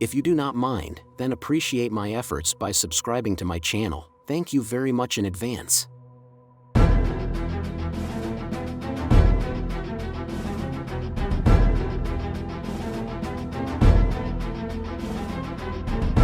If you do not mind, then appreciate my efforts by subscribing to my channel. Thank you very much in advance.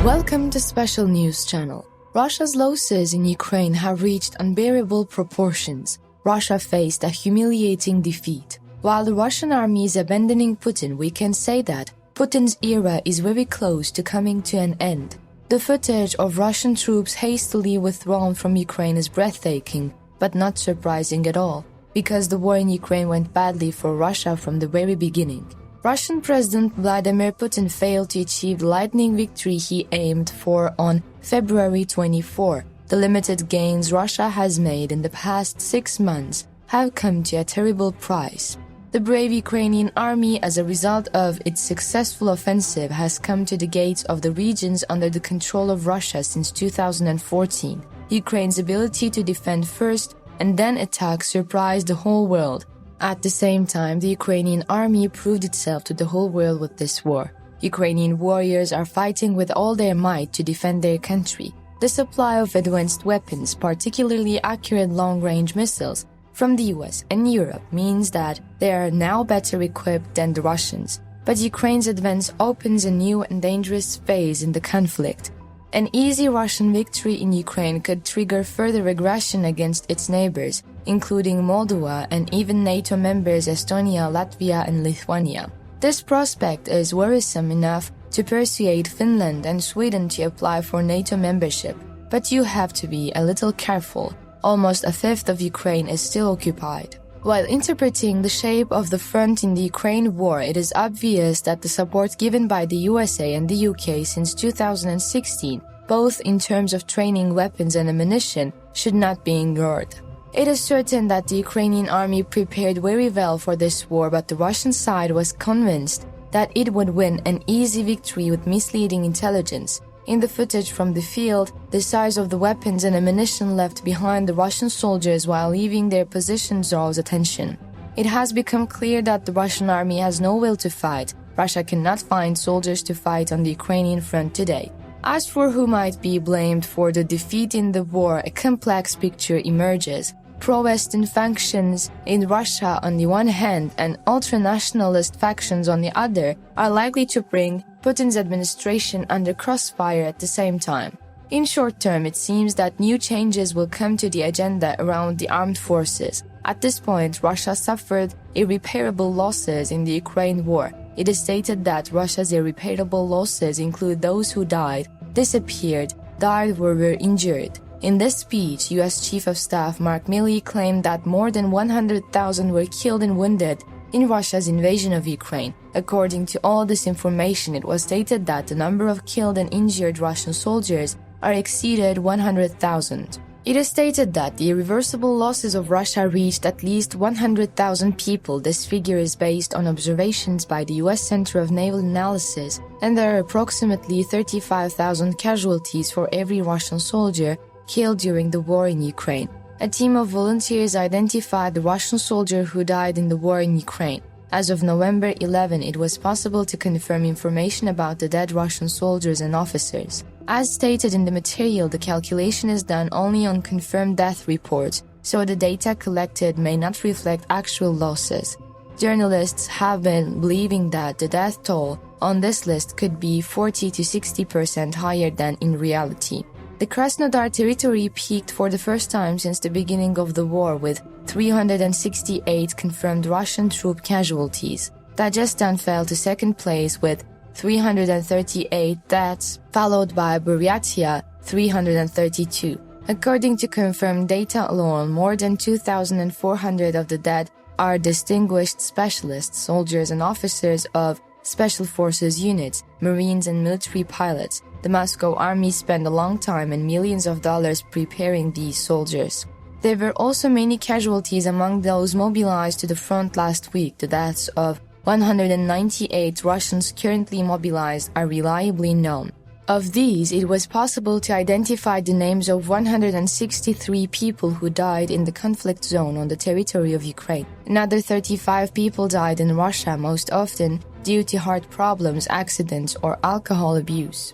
Welcome to Special News Channel. Russia's losses in Ukraine have reached unbearable proportions. Russia faced a humiliating defeat. While the Russian army is abandoning Putin, we can say that Putin's era is very close to coming to an end. The footage of Russian troops hastily withdrawn from Ukraine is breathtaking, but not surprising at all, because the war in Ukraine went badly for Russia from the very beginning. Russian President Vladimir Putin failed to achieve the lightning victory he aimed for on February 24. The limited gains Russia has made in the past 6 months have come to a terrible price. The brave Ukrainian army, as a result of its successful offensive, has come to the gates of the regions under the control of Russia since 2014. Ukraine's ability to defend first and then attack surprised the whole world. At the same time, the Ukrainian army proved itself to the whole world with this war. Ukrainian warriors are fighting with all their might to defend their country. The supply of advanced weapons, particularly accurate long-range missiles, from the US and Europe means that they are now better equipped than the Russians. But Ukraine's advance opens a new and dangerous phase in the conflict. An easy Russian victory in Ukraine could trigger further aggression against its neighbors, including Moldova and even NATO members Estonia, Latvia, and Lithuania. This prospect is worrisome enough to persuade Finland and Sweden to apply for NATO membership. But you have to be a little careful. Almost a fifth of Ukraine is still occupied. While interpreting the shape of the front in the Ukraine war, it is obvious that the support given by the USA and the UK since 2016, both in terms of training, weapons and ammunition, should not be ignored. It is certain that the Ukrainian army prepared very well for this war, but the Russian side was convinced that it would win an easy victory with misleading intelligence. In the footage from the field, the size of the weapons and ammunition left behind the Russian soldiers while leaving their positions draws attention. It has become clear that the Russian army has no will to fight. Russia cannot find soldiers to fight on the Ukrainian front today. As for who might be blamed for the defeat in the war, a complex picture emerges. Pro-Western factions in Russia on the one hand and ultra-nationalist factions on the other are likely to bring Putin's administration under crossfire at the same time. In short term, it seems that new changes will come to the agenda around the armed forces. At this point, Russia suffered irreparable losses in the Ukraine war. It is stated that Russia's irreparable losses include those who died, disappeared, died or were injured. In this speech, U.S. Chief of Staff Mark Milley claimed that more than 100,000 were killed and wounded in Russia's invasion of Ukraine. According to all this information, it was stated that the number of killed and injured Russian soldiers are exceeded 100,000. It is stated that the irreversible losses of Russia reached at least 100,000 people. This figure is based on observations by the U.S. Center of Naval Analysis, and there are approximately 35,000 casualties for every Russian soldier killed during the war in Ukraine. A team of volunteers identified the Russian soldier who died in the war in Ukraine. As of November 11, it was possible to confirm information about the dead Russian soldiers and officers. As stated in the material, the calculation is done only on confirmed death reports, so the data collected may not reflect actual losses. Journalists have been believing that the death toll on this list could be 40 to 60% higher than in reality. The Krasnodar territory peaked for the first time since the beginning of the war with 368 confirmed Russian troop casualties. Dagestan fell to second place with 338 deaths, followed by Buryatia, 332. According to confirmed data alone, more than 2,400 of the dead are distinguished specialists, soldiers and officers of special forces units, Marines and military pilots. The Moscow army spent a long time and millions of dollars preparing these soldiers. There were also many casualties among those mobilized to the front last week. The deaths of 198 Russians currently mobilized are reliably known. Of these, it was possible to identify the names of 163 people who died in the conflict zone on the territory of Ukraine. Another 35 people died in Russia, most often due to heart problems, accidents, or alcohol abuse.